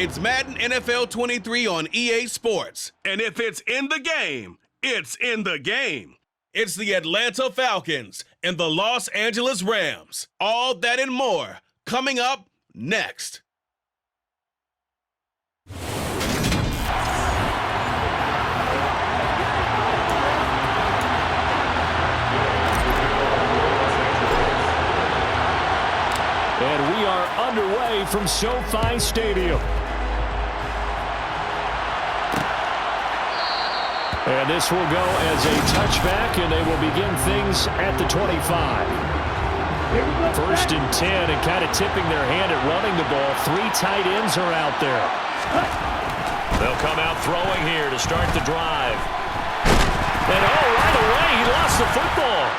It's Madden NFL 23 on EA Sports. And if it's in the game, it's in the game. It's the Atlanta Falcons and the Los Angeles Rams. All that and more coming up next. And we are underway from SoFi Stadium. And this will go as a touchback, and they will begin things at the 25. First and 10, and kind of tipping their hand at running the ball. 3 tight ends are out there. They'll come out throwing here to start the drive. And right away, he lost the football.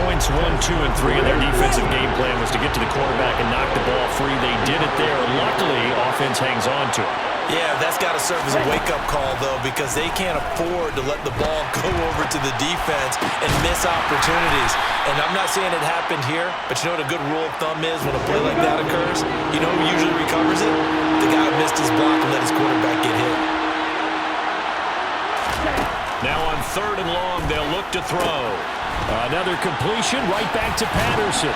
Points 1, 2, and 3 in their defensive game plan was to get to the quarterback and knock the ball free. They did it there. Luckily, offense hangs on to it. Yeah, that's got to serve as a wake-up call, though, because they can't afford to let the ball go over to the defense and miss opportunities. And I'm not saying it happened here, but you know what a good rule of thumb is when a play like that occurs? You know who usually recovers it? The guy who missed his block and let his quarterback get hit. Now on 3rd and long, they'll look to throw. Another completion right back to Patterson.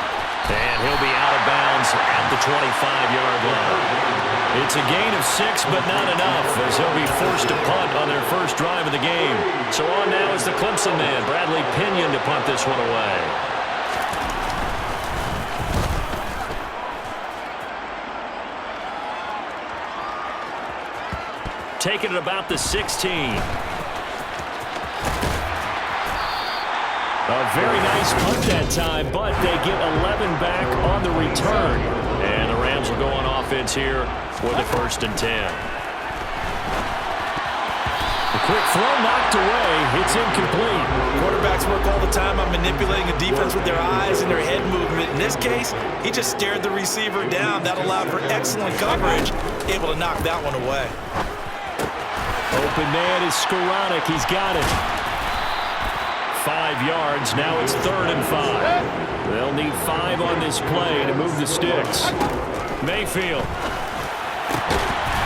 And he'll be out of bounds at the 25-yard line. It's a gain of 6, but not enough, as he'll be forced to punt on their first drive of the game. So on now is the Clemson man, Bradley Pinion, to punt this one away. Taking it about the 16. A very nice punt that time, but they get 11 back on the return. And the Rams will go on offense here for the 1st and 10. The quick throw knocked away. It's incomplete. Quarterbacks work all the time on manipulating a defense with their eyes and their head movement. In this case, he just stared the receiver down. That allowed for excellent coverage, able to knock that one away. Open man is Skoranek. He's got it. 5 yards. Now it's 3rd and 5. They'll need 5 on this play to move the sticks. Mayfield.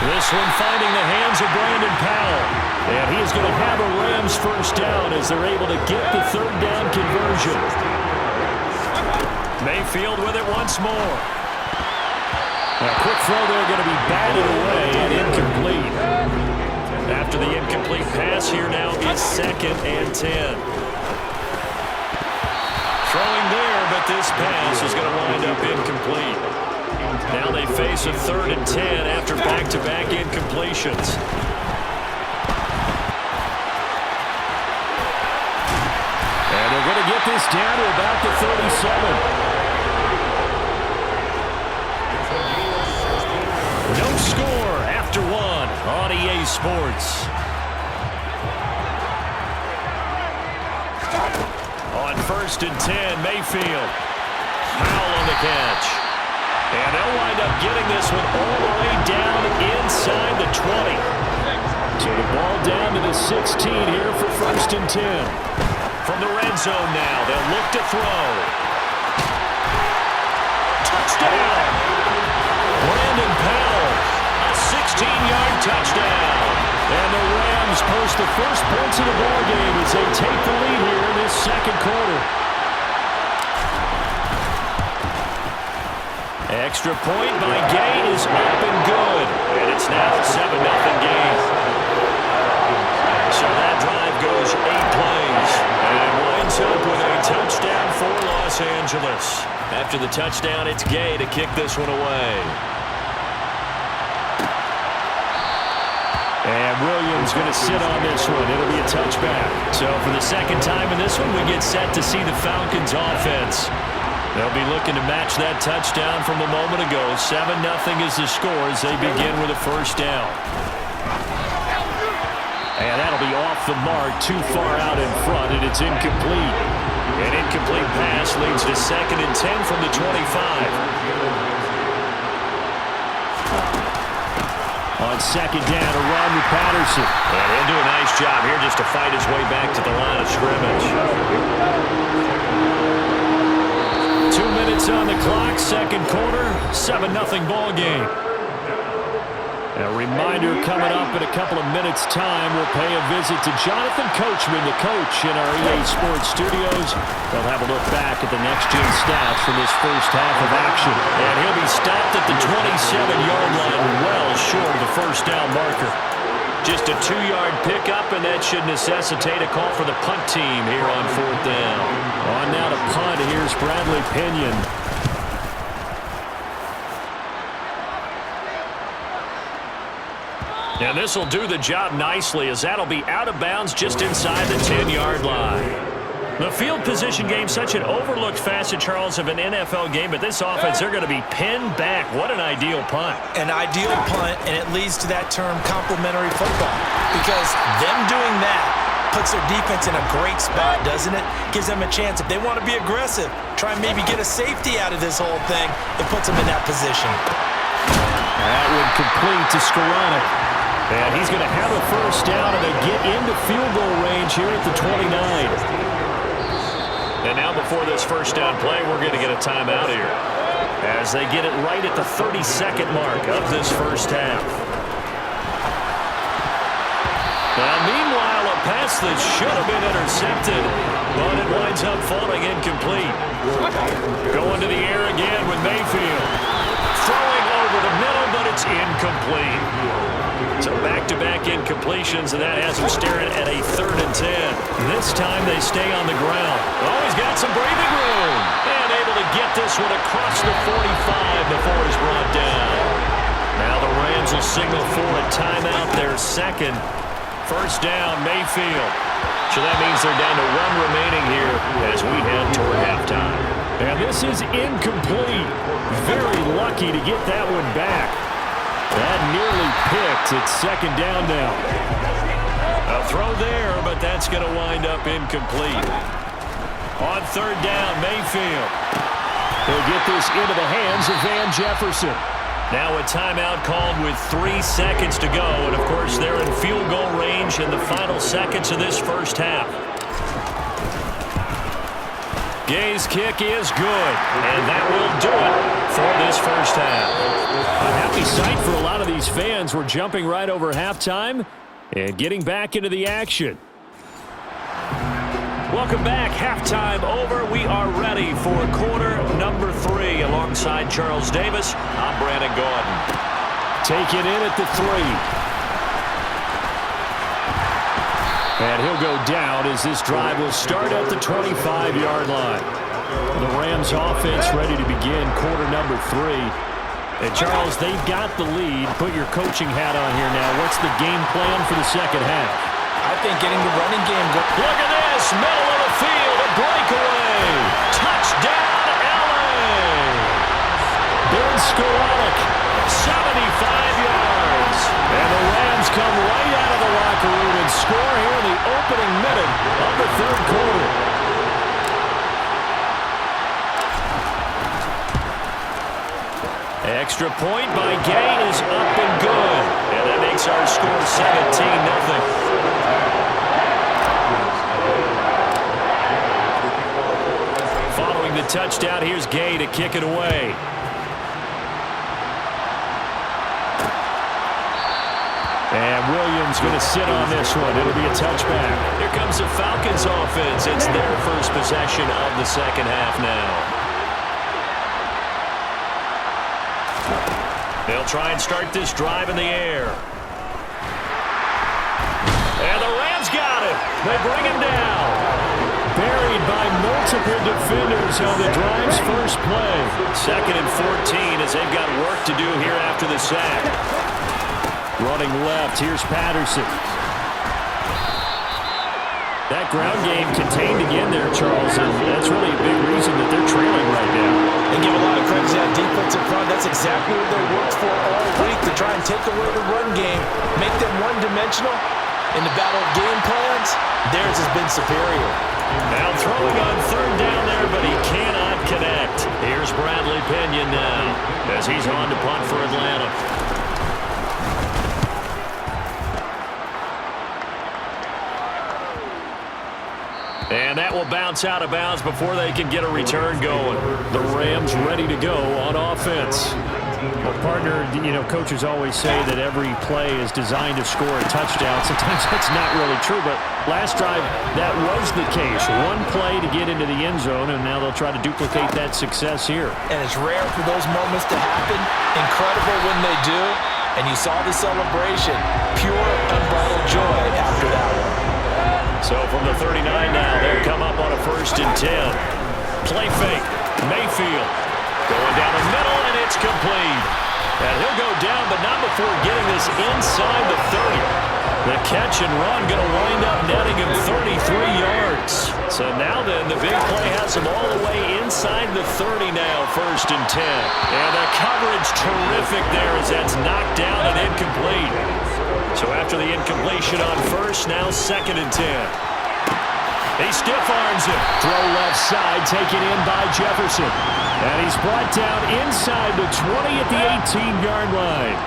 This one finding the hands of Brandon Powell. And he is going to have a Rams first down as they're able to get the 3rd down conversion. Mayfield with it once more. A quick throw there going to be batted away and incomplete. After the incomplete pass, here now is 2nd and 10. Throwing there, but this pass is going to wind up incomplete. Now they face a 3rd and 10 after back-to-back incompletions. And they're going to get this down to about the 37. No score after 1 on EA Sports. On 1st and 10, Mayfield. Powell on the catch. And they'll wind up getting this one all the way down inside the 20. So the ball down to the 16 here for 1st and 10. From the red zone now, they'll look to throw. Touchdown! Brandon Powell, a 16-yard touchdown. And the Rams post the first points of the ball game as they take the lead here in this 2nd quarter. Extra point by Gay is up and good. And it's now a 7-0 game. So that drive goes 8 plays. And winds up with a touchdown for Los Angeles. After the touchdown, it's Gay to kick this one away. And Williams going to sit on this one. It'll be a touchback. So for the 2nd time in this one, we get set to see the Falcons offense. They'll be looking to match that touchdown from a moment ago. 7-0 is the score as they begin with a 1st down. And that'll be off the mark, too far out in front, and it's incomplete. An incomplete pass leads to 2nd and 10 from the 25. On 2nd down, a run with Patterson. And he'll do a nice job here just to fight his way back to the line of scrimmage. 2 minutes on the clock, second quarter, 7-0 ball game. A reminder coming up in a couple of minutes' time, we'll pay a visit to Jonathan Coachman, the coach in our EA Sports studios. They'll have a look back at the next-gen stats from this first half of action. And he'll be stopped at the 27-yard line, well short of the first down marker. Just a 2-yard pickup, and that should necessitate a call for the punt team here on fourth down. On now to punt, here's Bradley Pinion. And this will do the job nicely, as that'll be out of bounds just inside the 10-yard line. The field position game, such an overlooked facet, Charles, of an NFL game, but this offense, they're going to be pinned back. What an ideal punt. An ideal punt, and it leads to that term complementary football, because them doing that puts their defense in a great spot, doesn't it? Gives them a chance. If they want to be aggressive, try and maybe get a safety out of this whole thing, it puts them in that position. That would complete to Skoranek. And he's going to have a first down, and they get into field goal range here at the 29. And now before this first down play, we're going to get a timeout here, as they get it right at the 32nd mark of this first half. Now, meanwhile, a pass that should have been intercepted, but it winds up falling incomplete. Going to the air again with Mayfield. Throwing over the middle, but it's incomplete. So back-to-back incompletions, and that has him staring at a 3rd and 10. This time they stay on the ground. Oh, he's got some breathing room. And able to get this one across the 45 before he's brought down. Now the Rams will signal for a timeout, their second. First down, Mayfield. So that means they're down to 1 remaining here as we head toward halftime. And this is incomplete. Very lucky to get that one back. That nearly picked. It's second down now. A throw there, but that's going to wind up incomplete. On third down, Mayfield. He'll get this into the hands of Van Jefferson. Now a timeout called with 3 seconds to go. And, of course, they're in field goal range in the final seconds of this first half. Gay's kick is good, and that will do it for this first half. A happy sight for a lot of these fans. We're jumping right over halftime and getting back into the action. Welcome back. Halftime over. We are ready for quarter number 3. Alongside Charles Davis, I'm Brandon Gordon. Take it in at the 3. And he'll go down as this drive will start at the 25-yard line. The Rams offense ready to begin quarter number 3. And Charles, they've got the lead. Put your coaching hat on here now. What's the game plan for the second half? I think getting the running game going. Look at this. Middle of the field. A breakaway. Touchdown, LA. Ben Skoranek. 75 yards. And the Rams come right out of the locker room and score here in the opening minute of the third quarter. Extra point by Gay is up and good. And that makes our score 17-0. Following the touchdown, here's Gay to kick it away. And Williams going to sit on this one. It'll be a touchback. Here comes the Falcons offense. It's their first possession of the second half now. They'll try and start this drive in the air. And the Rams got it. They bring him down. Buried by multiple defenders on the drive's first play. 2nd and 14 as they've got work to do here after the sack. Running left, here's Patterson. That ground game contained again there, Charles, and that's really a big reason that they're trailing right now. And give a lot of credit to that defensive front. That's exactly what they worked for all week, to try and take away the run game, make them one-dimensional. In the battle of game plans, theirs has been superior. Now throwing on third down there, but he cannot connect. Here's Bradley Pinion now as he's on to punt for Atlanta. And that will it'll bounce out of bounds before they can get a return going. The Rams ready to go on offense. Well, partner, coaches always say that every play is designed to score a touchdown. Sometimes that's not really true, but last drive, that was the case. One play to get into the end zone, and now they'll try to duplicate that success here. And it's rare for those moments to happen. Incredible when they do. And you saw the celebration. Pure, unbridled joy after that one. So from the 39 now, they'll come up on a 1st and 10. Play fake. Mayfield going down the middle, and it's complete. And he'll go down, but not before getting this inside the 30. The catch and run going to wind up netting him 33 yards. So now then, the big play has him all the way inside the 30 now, 1st and 10. And the coverage terrific there as that's knocked down and incomplete. So after the incompletion on 1st, now 2nd and 10. He stiff arms him. Throw left side, taken in by Jefferson. And he's brought down inside the 20 at the 18-yard line.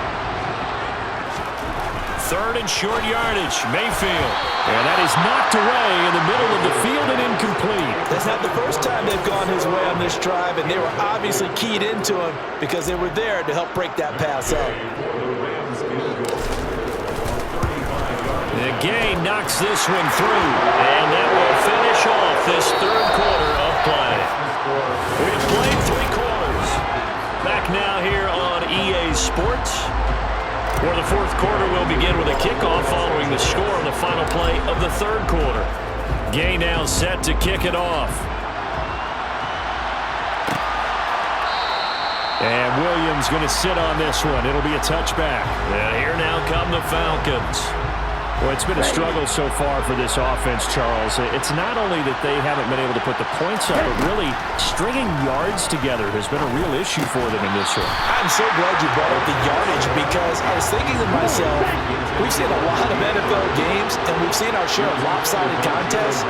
3rd and short yardage, Mayfield. And that is knocked away in the middle of the field and incomplete. That's not the first time they've gone his way on this drive, and they were obviously keyed into him because they were there to help break that pass up. The gain knocks this one through, and that will finish off this 3rd quarter of play. We've played 3 quarters. Back now here on EA Sports, where the 4th quarter will begin with a kickoff following the score on the final play of the 3rd quarter. Gay now set to kick it off. And Williams going to sit on this one. It'll be a touchback. And here now come the Falcons. Well, it's been a struggle so far for this offense, Charles. It's not only that they haven't been able to put the points up, but really stringing yards together has been a real issue for them in this one. I'm so glad you brought up the yardage because I was thinking to myself, we've seen a lot of NFL games and we've seen our share of lopsided contests,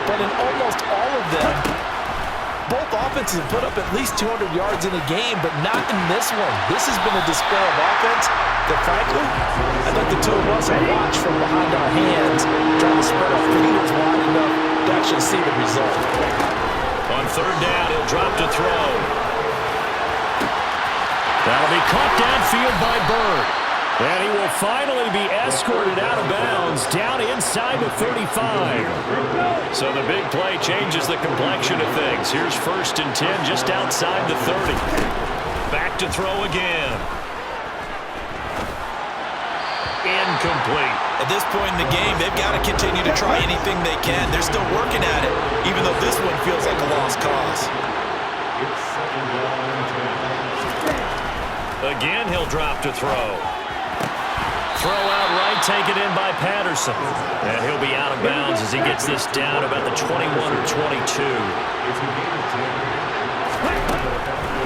but in almost all of them, both offenses have put up at least 200 yards in a game, but not in this one. This has been a display of offense that, frankly, I think the two of us have watched from behind our hands, trying to spread our fingers wide enough to actually see the result. On 3rd down, he'll drop to throw. That'll be caught downfield by Bird. And he will finally be escorted out of bounds down inside the 35. So the big play changes the complexion of things. Here's 1st and 10 just outside the 30. Back to throw again. Incomplete. At this point in the game, they've got to continue to try anything they can. They're still working at it, even though this one feels like a lost cause. Again, he'll drop to throw. Throw out right, taken in by Patterson. And he'll be out of bounds as he gets this down about the 21 or 22.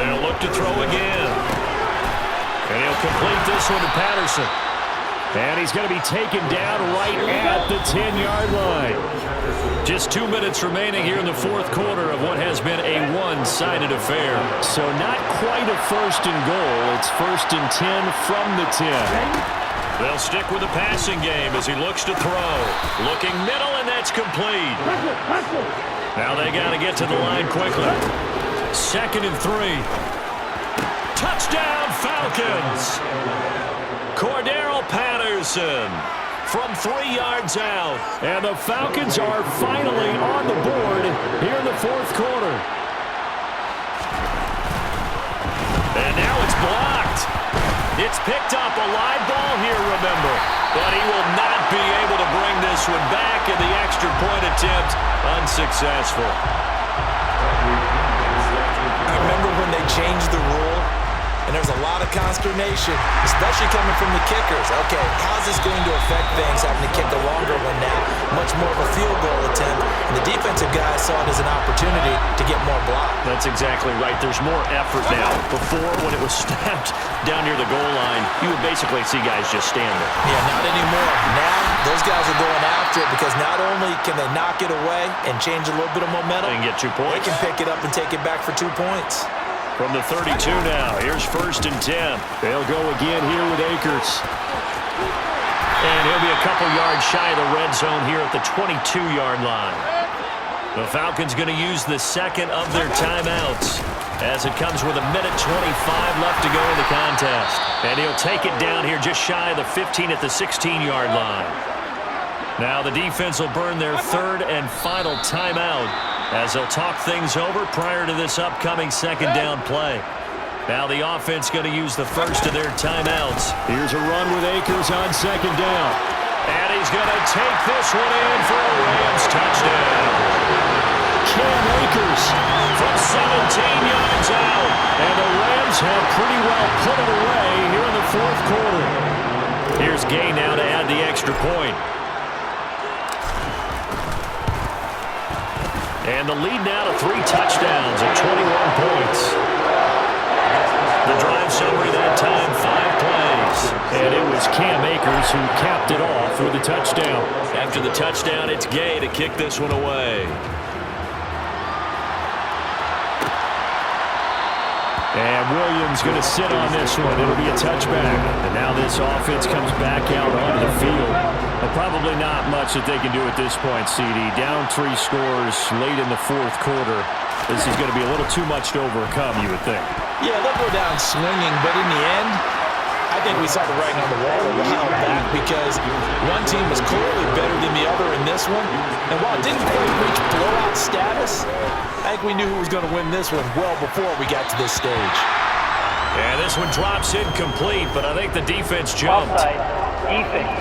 They'll look to throw again. And he'll complete this one to Patterson. And he's going to be taken down right at the 10-yard line. Just 2 minutes remaining here in the 4th quarter of what has been a one-sided affair. So not quite a 1st and goal. It's 1st and 10 from the 10. They'll stick with the passing game as he looks to throw. Looking middle, and that's complete. Now they got to get to the line quickly. 2nd and 3. Touchdown, Falcons! Cordero Patterson from 3 yards out. And the Falcons are finally on the board here in the 4th quarter. And now it's blocked. It's picked up, a live ball here, remember. But he will not be able to bring this one back, and the extra point attempt unsuccessful. I remember when they changed the rule, and there's a lot of consternation, especially coming from the kickers. Okay, how's this going to affect things, having to kick a longer one now, much more of a field goal attempt, and the defensive guys saw it as an opportunity to get more block. That's exactly right. There's more effort now. Before, when it was snapped down near the goal line, you would basically see guys just stand there. Yeah, not anymore. Now, those guys are going after it because not only can they knock it away and change a little bit of momentum, and get 2 points. They can pick it up and take it back for 2 points. From the 32 now, here's 1st and 10. They'll go again here with Akers. And he'll be a couple yards shy of the red zone here at the 22-yard line. The Falcons going to use the second of their timeouts as it comes with 1:25 left to go in the contest. And he'll take it down here just shy of the 15 at the 16-yard line. Now the defense will burn their third and final timeout as they'll talk things over prior to this upcoming second down play. Now the offense going to use the first of their timeouts. Here's a run with Akers on second down. And he's going to take this one in for a Rams touchdown. Cam Akers From 17 yards out. And the Rams have pretty well put it away here in the fourth quarter. Here's Gay now to add the extra point. And the lead now to 3 touchdowns at 21 points. The drive summary that time, 5 plays. And it was Cam Akers who capped it off with a touchdown. After the touchdown, it's Gay to kick this one away. And Williams going to sit on this one. It'll be a touchback. And now this offense comes back out onto the field. Well, probably not much that they can do at this point, CD. Down 3 scores late in the fourth quarter. This is going to be a little too much to overcome, you would think. Yeah, they'll go down swinging, but in the end, I think we saw the writing on the wall a while back because one team was clearly better than the other in this one. And while it didn't quite reach blowout status, I think we knew who was going to win this one well before we got to this stage. And this one drops incomplete, but I think the defense jumped. Offside. Defense.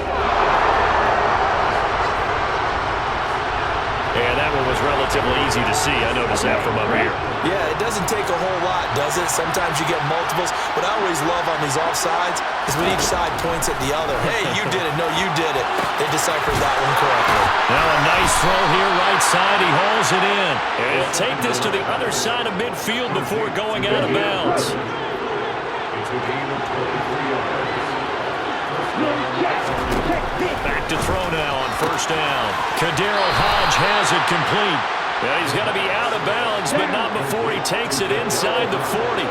And that one was relatively easy to see. I noticed that from up here. Yeah, it doesn't take a whole lot, does it? Sometimes you get multiples. What I always love on these offsides is when each side points at the other. Hey, you did it. No, you did it. They deciphered that one correctly. Now a nice throw here, right side. He hauls it in. And he'll take this to the other side of midfield before going out of bounds. Back to throw now on first down. Kadarius Hodge has it complete. Yeah, he's going to be out of bounds, but not before he takes it inside the 40.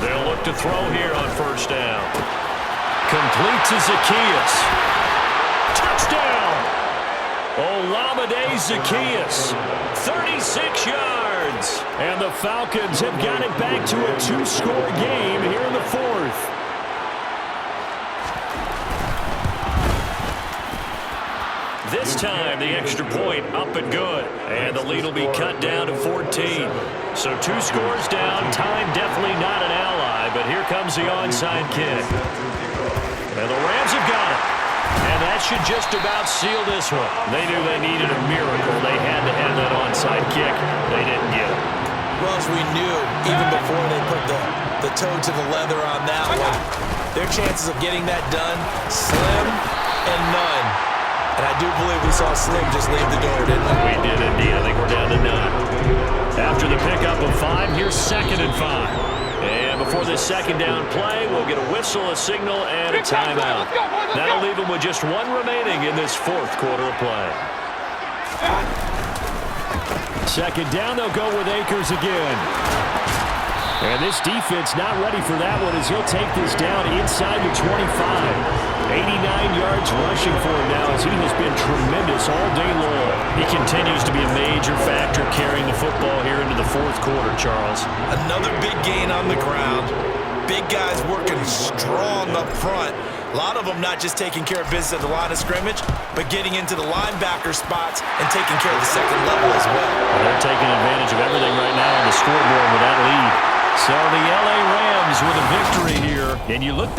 They'll look to throw here on first down. Complete to Zacchaeus. Touchdown! Olamide Zacchaeus. 36 yards. And the Falcons have got it back to a 2-score game here in the fourth. This time, the extra point up and good. And the lead will be cut down to 14. So 2 scores down. Time definitely not an ally, but here comes the onside kick. And the Rams have got it. And that should just about seal this one. They knew they needed a miracle. They had to have that onside kick. They didn't get it. Well, as we knew, even before they put the toe to the leather on that one, their chances of getting that done, slim and none. And I do believe we saw Slim just leave the door, didn't we? We did indeed. I think we're down to 9. After the pickup of 5, here's 2nd and 5. And before this second down play, we'll get a whistle, a signal, and a timeout. That'll leave them with just 1 remaining in this fourth quarter of play. Second down, they'll go with Akers again. And this defense not ready for that one as he'll take this down inside the 25. 89 yards rushing for him now as he has been tremendous all day long. He continues to be a major factor carrying the football here into the fourth quarter, Charles. Another big gain on the ground. Big guys working strong up front. A lot of them not just taking care of business at the line of scrimmage, but getting into the linebacker spots and taking care of the second level as well. They're taking advantage of everything right now on the scoreboard with that lead. So the LA Rams with a victory here. And you look back.